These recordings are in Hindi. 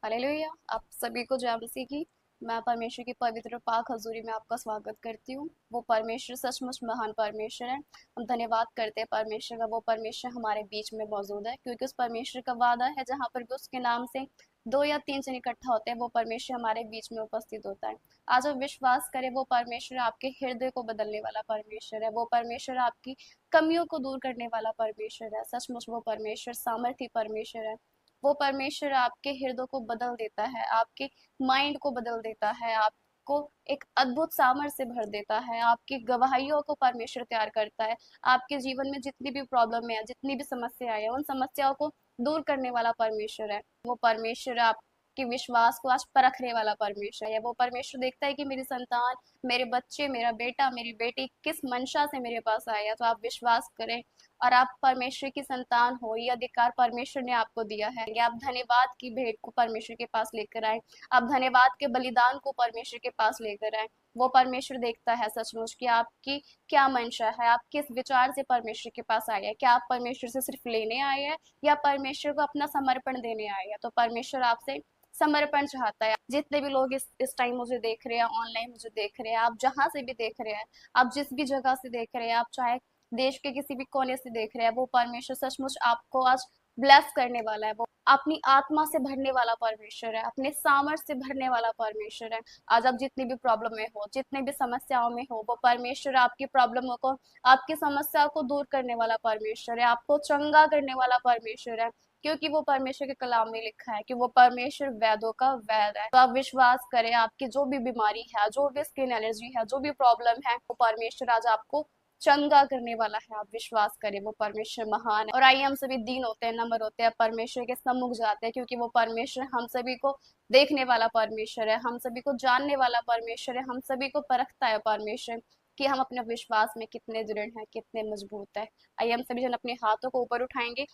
हालेलुया। आप सभी को जय मसीह की। मैं परमेश्वर की पवित्र पाक हजूरी में आपका स्वागत करती हूँ। वो परमेश्वर सचमुच महान परमेश्वर है। हम धन्यवाद करते हैं परमेश्वर का। वो परमेश्वर हमारे बीच में मौजूद है, क्योंकि उस परमेश्वर का वादा है जहाँ पर भी उसके नाम से दो या तीन जन इकट्ठा होते हैं, वो परमेश्वर हमारे बीच में उपस्थित होता है। आज हम विश्वास करें, वो परमेश्वर आपके हृदय को बदलने वाला परमेश्वर है। वो परमेश्वर आपकी कमियों को दूर करने वाला परमेश्वर है। सचमुच वो परमेश्वर सामर्थी परमेश्वर है। वो परमेश्वर आपके हृदय को बदल देता है, आपके माइंड को बदल देता है, आपको एक अद्भुत सामर्थ्य से भर देता है, आपकी गवाहियों को परमेश्वर तैयार करता है। आपके जीवन में जितनी भी प्रॉब्लम है, जितनी भी समस्या है, उन समस्याओं को दूर करने वाला परमेश्वर है। वो परमेश्वर आपके विश्वास को आज परखने वाला परमेश्वर है। वो परमेश्वर देखता है कि मेरी संतान, मेरे बच्चे, मेरा बेटा, मेरी बेटी किस मंशा से मेरे पास आया। तो आप विश्वास करें, और आप परमेश्वर की संतान हो, ये अधिकार परमेश्वर ने आपको दिया है। आप धन्यवाद की भेंट को परमेश्वर के पास लेकर आए, आप धन्यवाद के बलिदान को परमेश्वर के पास लेकर आए। वो परमेश्वर देखता है सचमुच कि आपकी क्या मंशा है, आप किस विचार से परमेश्वर के पास आए हैं। क्या आप परमेश्वर से सिर्फ लेने आए हैं, या परमेश्वर को अपना समर्पण देने आए हैं। तो परमेश्वर आपसे समर्पण चाहता है। जितने भी लोग इस टाइम मुझे देख रहे हैं, ऑनलाइन मुझे देख रहे हैं, आप जहां से भी देख रहे हैं, आप जिस भी जगह से देख रहे हैं, आप चाहे देश के किसी भी कोने से देख रहे हैं, वो परमेश्वर सचमुच आपको आज ब्लेस करने वाला है। वो अपनी आत्मा से भरने वाला परमेश्वर है, अपने सामर्थ्य से भरने वाला परमेश्वर है। आज आप जितनी भी प्रॉब्लम में हो, जितने भी समस्याओं में हो, वो परमेश्वर आपकी प्रॉब्लमों को, आपकी समस्याओं को दूर करने वाला परमेश्वर है, आपको चंगा करने वाला परमेश्वर है। क्योंकि वो परमेश्वर के कलाम में लिखा है कि वो परमेश्वर वैदों का वैद है। तो आप विश्वास करें, आपकी जो भी बीमारी है, जो भी स्किन एलर्जी है, जो भी प्रॉब्लम है, वो परमेश्वर आज आपको चंगा करने वाला है। आप विश्वास करें, वो परमेश्वर महान है। और आइए, हम सभी दीन होते हैं, नम्र होते हैं, परमेश्वर के सम्मुख जाते हैं, क्योंकि वो परमेश्वर हम सभी को देखने वाला परमेश्वर है, हम सभी को जानने वाला परमेश्वर है, हम सभी को परखता है परमेश्वर कि हम अपने विश्वास में कितने दृढ़ हैं, कितने मजबूत है। आइए, हम सभी जन अपने हाथों को ऊपर उठाएंगे।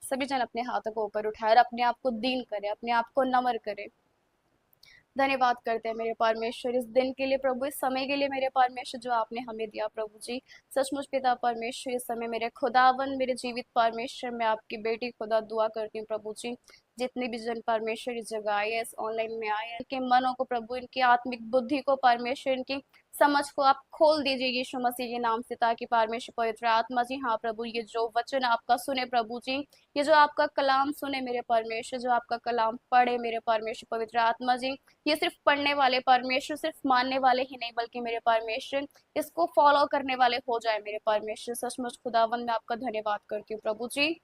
सभी जन अपने हाथों को ऊपर उठाए और अपने आप को दीन करे, अपने आप को नम्र करे। धन्यवाद करते हैं मेरे परमेश्वर इस दिन के लिए, प्रभु इस समय के लिए मेरे परमेश्वर जो आपने हमें दिया। प्रभु जी सचमुच पिता परमेश्वर, इस समय मेरे खुदावन, मेरे जीवित परमेश्वर, मैं आपकी बेटी खुदा दुआ करती हूँ प्रभु जी। जितने भी जन परमेश्वर इस जगह आए, इस ऑनलाइन में आए, इनके मनों को प्रभु, इनकी आत्मिक बुद्धि को परमेश्वर, इनकी समझ को आप खोल दीजिए यीशु मसीह के नाम से, ताकि परमेश्वर पवित्र आत्मा जी, हाँ प्रभु, ये जो वचन आपका सुने प्रभु जी, ये जो आपका कलाम सुने मेरे परमेश्वर, जो आपका कलाम पढ़े मेरे परमेश्वर पवित्र आत्मा जी, ये सिर्फ पढ़ने वाले परमेश्वर, सिर्फ मानने वाले ही नहीं, बल्कि मेरे परमेश्वर इसको फॉलो करने वाले हो जाए मेरे परमेश्वर। सचमुच खुदावन, मैं आपका धन्यवाद करती हूँ प्रभु जी।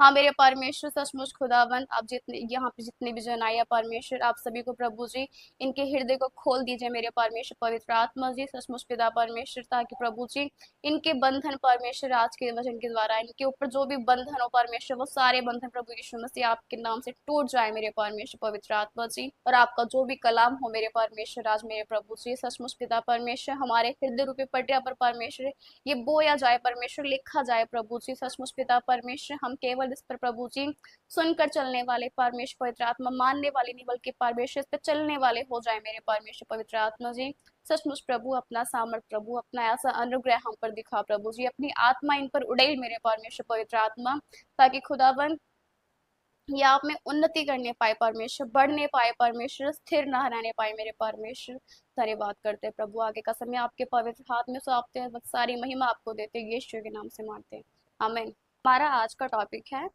हाँ मेरे परमेश्वर, सचमुच खुदावन, आप जितने यहाँ पे जितने भी जन आए हैं परमेश्वर, आप सभी को प्रभु जी इनके हृदय को खोल दीजिए मेरे परमेश्वर पवित्र आत्मा जी। सचमुच पिता परमेश्वर, ताकि प्रभु जी इनके बंधन परमेश्वर आज के वचन के द्वारा, इनके ऊपर जो भी बंधन हो परमेश्वर, वो सारे बंधन प्रभु यीशु मसीह आपके नाम से टूट जाए मेरे परमेश्वर पवित्र आत्मा जी। और आपका जो भी कलाम हो मेरे परमेश्वर आज मेरे प्रभु जी, सचमुच पिता परमेश्वर, हमारे हृदय रूपी पटिया पर परमेश्वर ये बोया जाए परमेश्वर, लिखा जाए प्रभु जी। सचमुच पिता परमेश्वर, हम केवल इस पर प्रभु जी सुनकर चलने वाले परमेश्वर पवित्र आत्मा, मानने वाले नहीं बल्कि परमेश्वर इस पर चलने वाले हो जाए मेरे परमेश्वर पवित्र आत्मा जी। सचमुच प्रभु अपना सामर्थ, प्रभु अपना ऐसा अनुग्रह हम पर दिखा प्रभु जी, अपनी आत्मा इन पर उड़ेल मेरे परमेश्वर पवित्र आत्मा, ताकि खुदावन ये आप में उन्नति करने पाए परमेश्वर, बढ़ने पाए परमेश्वर, स्थिर न रहने पाए मेरे परमेश्वर। धन्यवाद करते हैं प्रभु, आगे का समय आपके पवित्र हाथ में सौंपते हैं, वक्त सारी महिमा आपको देते हैं, यीशु के नाम से मांगते हैं, आमीन। हमारा आज का टॉपिक है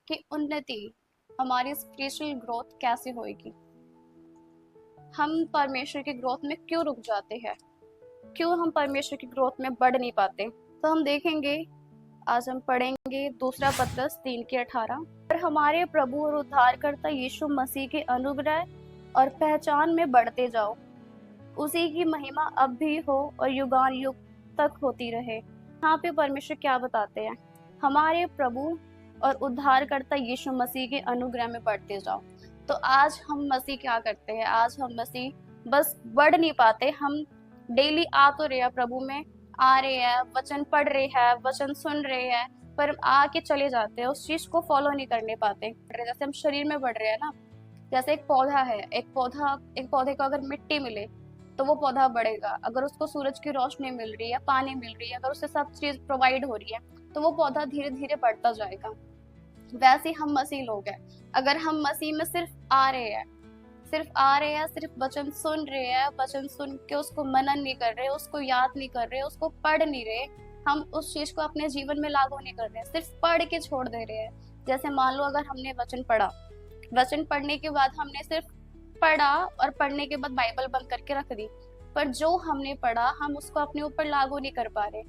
कि उन्नति, हमारी स्पिरिचुअल ग्रोथ कैसे होगी। हम परमेश्वर की ग्रोथ में क्यों रुक जाते हैं, क्यों हम परमेश्वर की ग्रोथ में बढ़ नहीं पाते। तो हम देखेंगे, आज हम पढ़ेंगे दूसरा पतरस 3:18। और हमारे प्रभु और उद्धारकर्ता यीशु मसीह के अनुग्रह और पहचान में बढ़ते जाओ, उसी की महिमा अब भी हो और युगान युग तक होती रहे। यहाँ पे परमेश्वर क्या बताते हैं, हमारे प्रभु और उद्धारकर्ता यीशु मसीह के अनुग्रह में बढ़ते जाओ। तो आज हम मसीह क्या करते हैं, आज हम मसीह बस बढ़ नहीं पाते। हम डेली आ तो रहे हैं प्रभु में, आ रहे हैं, वचन पढ़ रहे हैं, वचन सुन रहे हैं, पर आके चले जाते हैं, उस चीज को फॉलो नहीं करने पाते। जैसे हम शरीर में बढ़ रहे हैं ना, जैसे एक पौधा है, एक पौधे को अगर मिट्टी मिले तो वो पौधा बढ़ेगा। अगर उसको सूरज की रोशनी मिल रही है, पानी मिल रही है, अगर उसे सब चीज प्रोवाइड हो रही है, तो वो पौधा धीरे धीरे बढ़ता जाएगा। वैसे हम मसीह लोग हैं। अगर हम मसीह में सिर्फ आ रहे हैं, सिर्फ वचन सुन रहे हैं, वचन सुन के उसको मनन नहीं कर रहे, उसको याद नहीं कर रहे, उसको पढ़ नहीं रहे, हम उस चीज को अपने जीवन में लागू नहीं कर रहे, सिर्फ पढ़ के छोड़ दे रहे हैं। जैसे मान लो अगर हमने वचन पढ़ा, वचन पढ़ने के बाद हमने सिर्फ पढ़ा और पढ़ने के बाद बाइबल बंद करके रख दी, पर जो हमने पढ़ा हम उसको अपने ऊपर लागू नहीं कर पा रहे,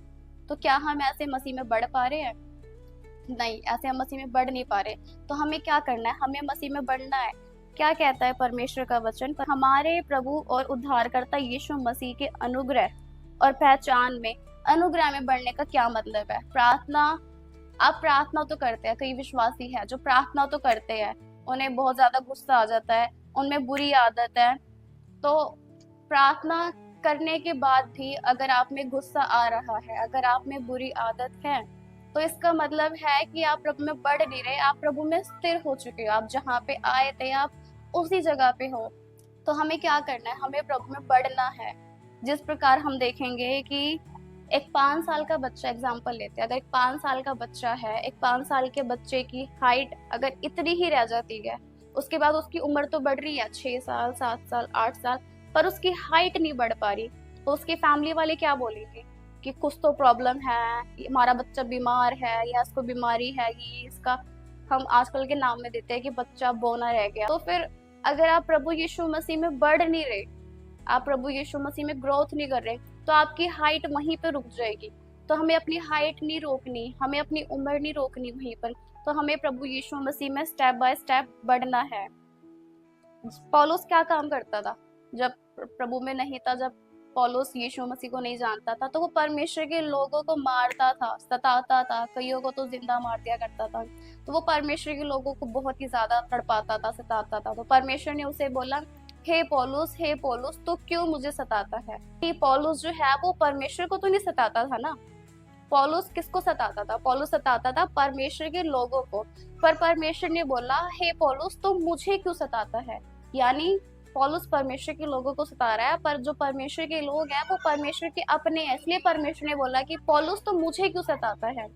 तो क्या हम ऐसे मसीह में बढ़ पा रहे हैं? नहीं, ऐसे हम मसीह में बढ़ नहीं पा रहे। तो हमें क्या करना है? हमें मसीह में बढ़ना है। क्या कहता है परमेश्वर का वचन? पर हमारे प्रभु और उद्धारकर्ता यीशु मसीह के अनुग्रह और पहचान में, अनुग्रह में बढ़ने का क्या मतलब है? प्रार्थना, आप प्रार्थना तो करते हैं, कई विश्वासी है जो प्रार्थना तो करते हैं, उन्हें बहुत ज्यादा गुस्सा आ जाता है, उनमें बुरी आदत है, तो प्रार्थना करने के बाद भी अगर आप में गुस्सा आ रहा है, अगर आप में बुरी आदत है, तो इसका मतलब है कि आप प्रभु में बढ़ नहीं रहे, आप प्रभु में स्थिर हो चुके हो, आप जहाँ पे आए थे आप उसी जगह पे हो। तो हमें क्या करना है? हमें प्रभु में बढ़ना है। जिस प्रकार हम देखेंगे कि एक 5 साल का बच्चा, एग्जाम्पल लेते हैं, अगर एक 5 साल का बच्चा है, एक 5 साल के बच्चे की हाइट अगर इतनी ही रह जाती है, उसके बाद उसकी उम्र तो बढ़ रही है 6 साल, 7 साल, 8 साल, पर उसकी हाइट नहीं बढ़ पा रही, तो उसके फैमिली वाले क्या बोलेंगे कि कुछ तो प्रॉब्लम है, हमारा बच्चा बीमार है, या इसको बीमारी है, ये इसका हम आजकल के नाम में देते हैं कि बच्चा बौना रह गया। तो फिर अगर आप प्रभु यीशु मसीह में बढ़ नहीं रहे, आप प्रभु यीशु मसीह में ग्रोथ नहीं कर रहे, तो आपकी हाइट वहीं पर रुक जाएगी। तो हमें अपनी हाइट नहीं रोकनी, हमें अपनी उम्र नहीं रोकनी वहीं पर, तो हमें प्रभु यीशु मसीह में स्टेप बाय स्टेप बढ़ना है। पौलुस क्या काम करता था जब प्रभु में नहीं था? जब पौलुस यीशु मसीह को नहीं जानता था, तो वो परमेश्वर के लोगों को मारता था, सताता था, कईयों को तो जिंदा मार दिया करता था। तो वो परमेश्वर के लोगों को बहुत ही ज्यादा तड़पाता था, सताता था। तो परमेश्वर ने उसे बोला, हे पौलुस तो क्यों मुझे सताता है? कि पौलुस जो है वो परमेश्वर को तो नहीं सताता था ना। पौलुस किसको सताता था? पौलुस सताता था परमेश्वर के लोगों को। पर परमेश्वर ने बोला, हे पौलुस तो मुझे क्यों सताता है? यानी पौलुस परमेश्वर के लोगों को सता रहा है, पर जो परमेश्वर के लोग हैं वो परमेश्वर के अपने हैं, इसलिए परमेश्वर ने बोला कि पौलुस तो मुझे क्यों सताता है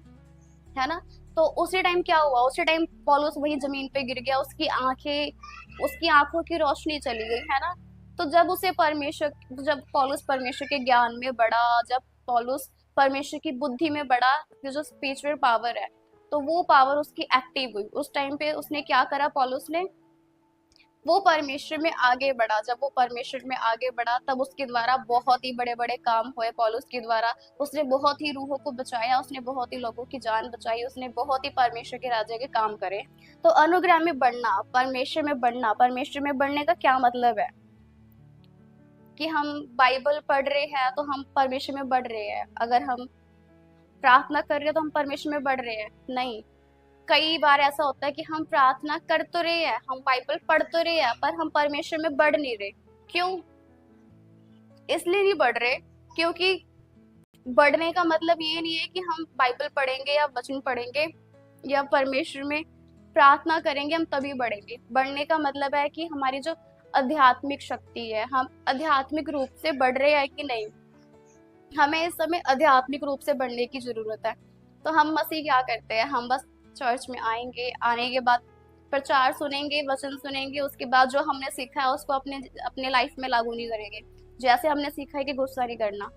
ना। तो उसी टाइम क्या हुआ? उसी टाइम पौलुस वही जमीन पे गिर गया, उसकी आंखों की रोशनी चली गई, है ना। तो जब पौलुस परमेश्वर के ज्ञान में बढ़ा, जब पौलुस परमेश्वर की बुद्धि में बढ़ा, जो स्पिरिचुअल पावर है, तो वो पावर उसकी एक्टिव हुई। उस टाइम पे उसने क्या करा? पौलुस ने वो परमेश्वर में आगे बढ़ा। जब वो परमेश्वर में आगे बढ़ा, तब उसके द्वारा बहुत ही बड़े बड़े काम हुए। पौलुस के द्वारा उसने बहुत ही रूहों को बचाया, उसने बहुत ही लोगों की जान बचाई, उसने बहुत ही परमेश्वर के राज्य के काम करे। तो अनुग्रह में बढ़ना, परमेश्वर में बढ़ना, परमेश्वर में बढ़ने का क्या मतलब है? कि हम बाइबल पढ़ रहे हैं तो हम परमेश्वर में बढ़ रहे हैं, अगर हम प्रार्थना कर रहे हैं तो हम परमेश्वर में बढ़ रहे हैं? नहीं। कई बार ऐसा होता है कि हम प्रार्थना कर तो रहे हैं, हम बाइबल पढ़ तो रहे हैं, पर हम परमेश्वर में बढ़ नहीं रहे। क्यों? इसलिए नहीं बढ़ रहे क्योंकि बढ़ने का मतलब ये नहीं है कि हम बाइबल पढ़ेंगे या वचन पढ़ेंगे या परमेश्वर में प्रार्थना करेंगे हम तभी बढ़ेंगे। बढ़ने का मतलब है कि हमारी जो आध्यात्मिक शक्ति है, हम आध्यात्मिक रूप से बढ़ रहे हैं कि नहीं। हमें इस समय आध्यात्मिक रूप से बढ़ने की जरूरत है। तो हम मसीह क्या करते हैं? हम बस चर्च में आएंगे, आने के बाद प्रचार सुनेंगे, वचन सुनेंगे, उसके बाद जो हमने सीखा है उसको अपने लाइफ में लागू नहीं करेंगे। जैसे हमने सीखा है कि गुस्सा नहीं करना,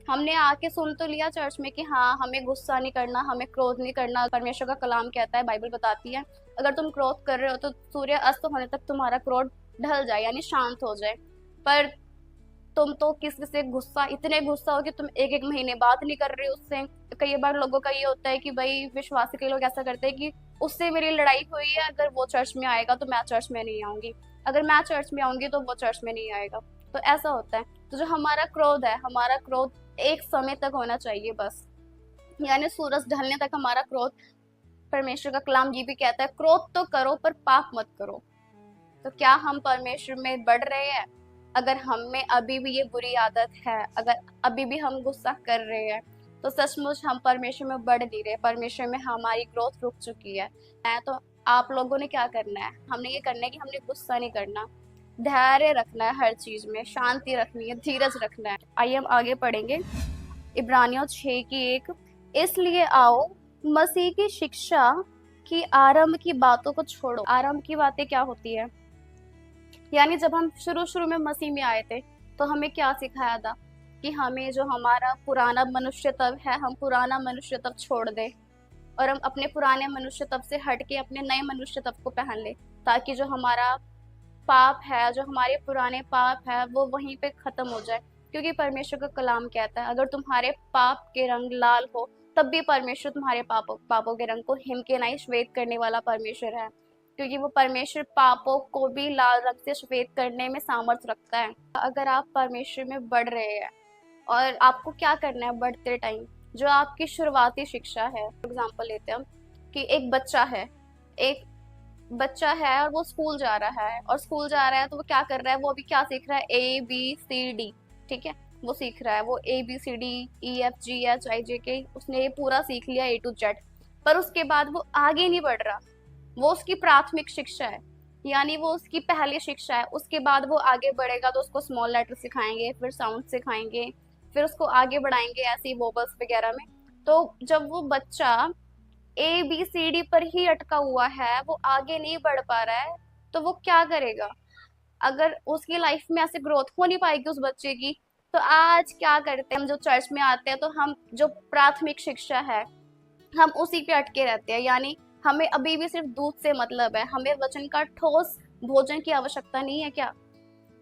हमने आके सुन तो लिया चर्च में कि हाँ हमें गुस्सा नहीं करना, हमें क्रोध नहीं करना। परमेश्वर का कलाम कहता है, बाइबल बताती है, अगर तुम क्रोध कर रहे हो तो सूर्य अस्त होने तक तुम्हारा क्रोध ढल जाए, यानी शांत हो जाए। पर तुम तो किसी से इतने गुस्सा हो कि तुम एक एक महीने बात नहीं कर रहे हो उससे। कई बार लोगों का ये होता है कि भाई विश्वासी के लोग ऐसा करते हैं कि उससे मेरी लड़ाई हुई है, अगर वो चर्च में आएगा तो मैं चर्च में नहीं आऊंगी, अगर मैं चर्च में आऊंगी तो वो चर्च में नहीं आएगा। तो ऐसा होता है। तो जो हमारा क्रोध है, हमारा क्रोध एक समय तक होना चाहिए बस, यानी सूरज ढलने तक हमारा क्रोध। परमेश्वर का कलाम ये भी कहता है, क्रोध तो करो पर पाप मत करो। तो क्या हम परमेश्वर में बढ़ रहे हैं? अगर हम में अभी भी ये बुरी आदत है, अगर अभी भी हम गुस्सा कर रहे हैं, तो सचमुच हम परमेश्वर में बढ़ नहीं रहे, परमेश्वर में हमारी ग्रोथ रुक चुकी है। तो आप लोगों ने क्या करना है? हमने ये करना है कि हमने गुस्सा नहीं करना, धैर्य रखना है, हर चीज में शांति रखनी है, धीरज रखना है। आइए हम आगे पढ़ेंगे। इब्रानियों 6:1, इसलिए आओ मसीह की शिक्षा कि आरंभ की बातों को छोड़ो। आरंभ की बातें क्या होती है? यानी जब हम शुरू शुरू में मसीह में आए थे तो हमें क्या सिखाया था कि हमें जो हमारा पुराना मनुष्य तब है, हम पुराना मनुष्य तब छोड़ दें और हम अपने पुराने मनुष्य तब से हट के अपने नए मनुष्य तब को पहन ले, ताकि जो हमारा पाप है, जो हमारे पुराने पाप है, वो वहीं पे खत्म हो जाए। क्योंकि परमेश्वर का कलाम कहता है, अगर तुम्हारे पाप के रंग लाल हो तब भी परमेश्वर तुम्हारे पापों के रंग को हिम के नहीं श्वेत करने वाला परमेश्वर है। क्योंकि वो परमेश्वर पापों को भी लाल रंग से श्वेत करने में सामर्थ्य रखता है। अगर आप परमेश्वर में बढ़ रहे हैं और आपको क्या करना है बढ़ते टाइम, जो आपकी शुरुआती शिक्षा है। एग्जाम्पल लेते हैं हम कि एक बच्चा है और वो स्कूल जा रहा है, और स्कूल जा रहा है तो वो क्या कर रहा है, वो अभी क्या सीख रहा है, ABCD, ठीक है, वो सीख रहा है, वो ABCD EFGHIJK उसने ये पूरा सीख लिया A to Z। पर उसके बाद वो आगे नहीं बढ़ रहा, वो उसकी प्राथमिक शिक्षा है, यानी वो उसकी पहली शिक्षा है। उसके बाद वो आगे बढ़ेगा तो उसको स्मॉल लेटर सिखाएंगे, फिर साउंड सिखाएंगे, फिर उसको आगे बढ़ाएंगे ऐसी वोबल्स वगैरह में। तो जब वो बच्चा ABCD पर ही अटका हुआ है, वो आगे नहीं बढ़ पा रहा है, तो वो क्या करेगा? अगर उसकी लाइफ में ऐसे ग्रोथ हो नहीं पाएगी उस बच्चे की, तो आज क्या करते हैं हम, जो चर्च में आते हैं तो हम जो प्राथमिक शिक्षा है हम उसी पे अटके रहते हैं। यानी हमें अभी भी सिर्फ दूध से मतलब है, हमें वचन का ठोस भोजन की आवश्यकता नहीं है क्या?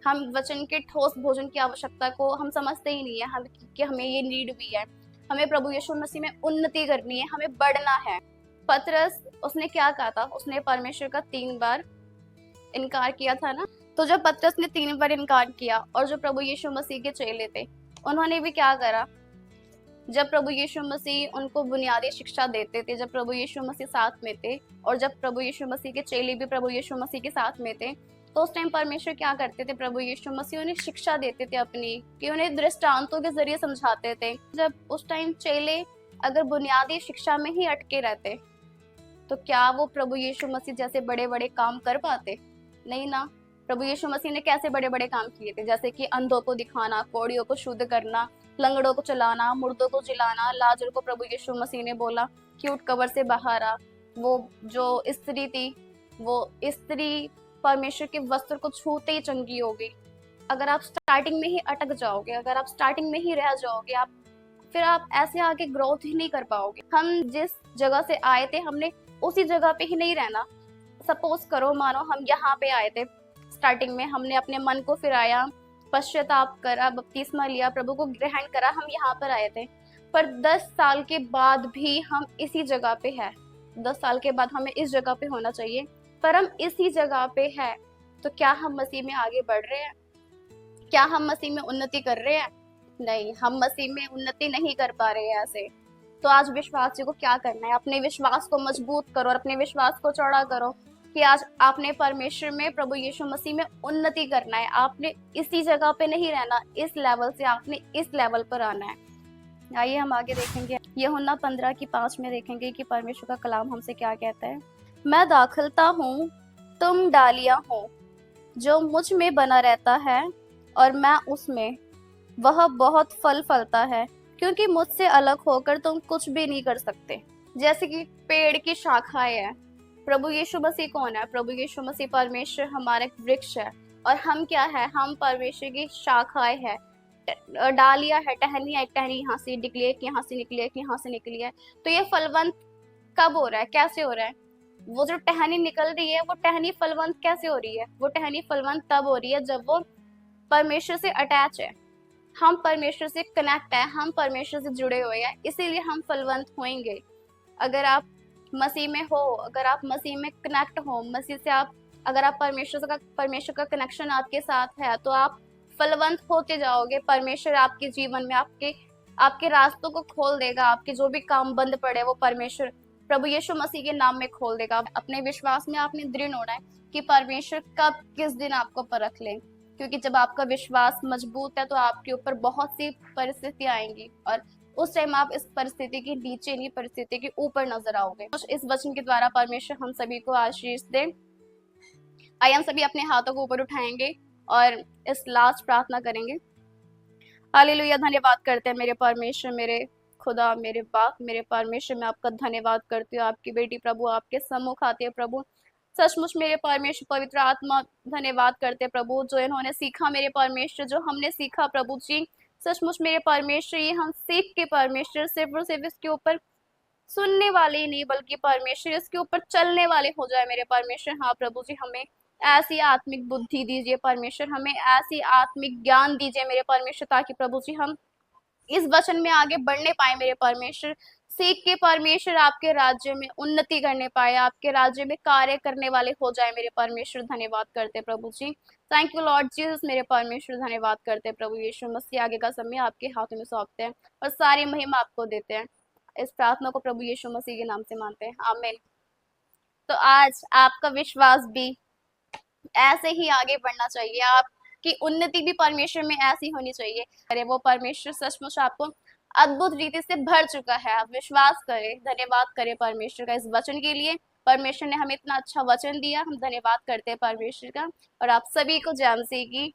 हम वचन के ठोस भोजन की आवश्यकता को हम समझते ही नहीं है, हम कि हमें ये नीड भी है। हमें प्रभु यीशु मसीह में उन्नति करनी है, हमें बढ़ना है। पतरस उसने क्या कहा था? उसने परमेश्वर का 3 बार इनकार किया था ना। तो जब पतरस ने 3 बार इनकार किया, और जो प्रभु यीशु मसीह के चेले थे उन्होंने भी क्या करा? जब प्रभु यीशु मसीह उनको बुनियादी शिक्षा देते थे, जब प्रभु यीशु मसीह साथ में थे, और जब प्रभु यीशु मसीह के चेले भी प्रभु यीशु मसीह के साथ में थे, तो उस टाइम परमेश्वर क्या करते थे? प्रभु यीशु मसीह उन्हें शिक्षा देते थे अपनी, कि उन्हें दृष्टांतों के जरिए समझाते थे। जब उस टाइम चेले अगर बुनियादी शिक्षा में ही अटके रहते तो क्या वो प्रभु यीशु मसीह जैसे बड़े बड़े काम कर पाते? नहीं ना। प्रभु यीशु मसीह ने कैसे बड़े बड़े काम किए थे? जैसे कि अंधों को दिखाना, कोढ़ियों को शुद्ध करना, लंगड़ों को चलाना, मुर्दों को जिलाना। लाजर को प्रभु यीशु मसीह ने बोला कि उठ कब्र से बाहर आ। वो जो स्त्री थी, वो स्त्री परमेश्वर के वस्त्र को छूते ही चंगी हो गई। अगर आप स्टार्टिंग में ही अटक जाओगे, अगर आप स्टार्टिंग में ही रह जाओगे, फिर आप ऐसे आगे ग्रोथ ही नहीं कर पाओगे। हम जिस जगह से आए थे हमने उसी जगह पे ही नहीं रहना। सपोज करो, मानो हम यहाँ पे आए थे, स्टार्टिंग में हमने अपने मन को फिराया, पश्चाताप करा, बपतिस्मा लिया, प्रभु को ग्रहण करा, हम यहाँ पर आए थे। पर 10 साल के बाद भी हम इसी जगह पे है। 10 साल के बाद हमें इस जगह पे होना चाहिए, पर हम इसी जगह पे है। तो क्या हम मसीह में आगे बढ़ रहे हैं? क्या हम मसीह में उन्नति कर रहे हैं? नहीं, हम मसीह में उन्नति नहीं कर पा रहे हैं ऐसे। तो आज विश्वासी को क्या करना है? अपने विश्वास को मजबूत करो और अपने विश्वास को चौड़ा करो कि आज आपने परमेश्वर में, प्रभु यीशु मसीह में उन्नति करना है। आपने इसी जगह पे नहीं रहना, इस लेवल से आपने इस लेवल पर आना है। आइए हम आगे देखेंगे, यूहन्ना 15:5 में देखेंगे कि परमेश्वर का कलाम हमसे क्या कहता है। मैं दाखलता हूँ, तुम डालियां हो, जो मुझ में बना रहता है और मैं उसमें, वह बहुत फल फलता है, क्योंकि मुझसे अलग होकर तुम कुछ भी नहीं कर सकते। जैसे कि पेड़ की शाखाएं हैं। प्रभु यीशु मसीह कौन है? प्रभु यीशु मसीह परमेश्वर हमारा एक वृक्ष है, और हम क्या है? हम परमेश्वर की शाखाएं हैं, डालियां है, टहनियां। एक टहनी यहाँ से निकली है, यहाँ से निकली है, यहाँ से निकली है। तो ये फलवंत कब हो रहा है? कैसे हो रहा है? वो जो टहनी निकल रही है, वो टहनी फलवंत कैसे हो रही है? वो टहनी फलवंत तब हो रही है जब वो परमेश्वर से अटैच है, हम परमेश्वर से कनेक्ट है, हम परमेश्वर से जुड़े हुए हैं, इसीलिए हम फलवंत होंगे। अगर आप मसीह में हो, अगर आप मसीह में कनेक्ट हो, मसीह से आप, अगर आप परमेश्वर का कनेक्शन आपके साथ है, तो आप फलवंत होते जाओगे। परमेश्वर आपके जीवन में आपके रास्तों को खोल देगा। आपके जो भी काम बंद पड़े वो परमेश्वर प्रभु यीशु मसीह के नाम में खोल देगा। अपने विश्वास में आपने दृढ़ होना है कि परमेश्वर कब किस दिन आपको परख ले, क्योंकि जब आपका विश्वास मजबूत है तो आपके ऊपर बहुत सी परिस्थितियां आएंगी, और उस टाइम आप इस परिस्थिति के नीचे नहीं, परिस्थिति के ऊपर नजर आओगे। इस वचन के द्वारा परमेश्वर हम सभी को आशीष दे। आइए हम सभी अपने हाथों को ऊपर उठाएंगे और इस लास्ट प्रार्थना करेंगे। हालेलुया। धन्यवाद करते हैं मेरे परमेश्वर, मेरे खुदा, मेरे बाप, मेरे परमेश्वर, मैं आपका धन्यवाद करती हूँ। आपकी बेटी प्रभु आपके सम्मुख आती है प्रभु। सचमुच मेरे परमेश्वर, पवित्र आत्मा धन्यवाद करते हैं प्रभु, जो इन्होंने सीखा मेरे परमेश्वर, जो हमने सीखा प्रभु जी। सचमुच मेरे परमेश्वर, ये हम सीख के परमेश्वर सिर्फ और सिर्फ इसके ऊपर सुनने वाले ही नहीं, बल्कि परमेश्वर इसके ऊपर चलने वाले हो जाए मेरे परमेश्वर। हाँ प्रभु जी, हमें ऐसी आत्मिक बुद्धि दीजिए परमेश्वर, हमें ऐसी आत्मिक ज्ञान दीजिए मेरे परमेश्वर, ताकि प्रभु जी हम इस वचन में आगे बढ़ने पाए मेरे परमेश्वर। सीख के परमेश्वर आपके राज्य में उन्नति करने पाए, आपके राज्य में कार्य करने वाले हो जाए मेरे परमेश्वर। धन्यवाद करते प्रभु जी। थैंक यू लॉर्ड जीसस मेरे परमेश्वर, धन्यवाद करते प्रभु यीशु मसीह। आगे का समय आपके हाथों में सौंपते हैं और सारी महिमा आपको देते हैं। इस प्रार्थना को प्रभु यीशु मसीह के नाम से मानते हैं, आमीन। तो आज आपका विश्वास भी ऐसे ही आगे बढ़ना चाहिए, आपकी उन्नति भी परमेश्वर में ऐसी होनी चाहिए। अरे वो परमेश्वर सचमुच आपको अद्भुत रीति से भर चुका है, आप विश्वास करें, धन्यवाद करें परमेश्वर का इस वचन के लिए। परमेश्वर ने हमें इतना अच्छा वचन दिया, हम धन्यवाद करते हैं परमेश्वर का। और आप सभी को जय मसीह की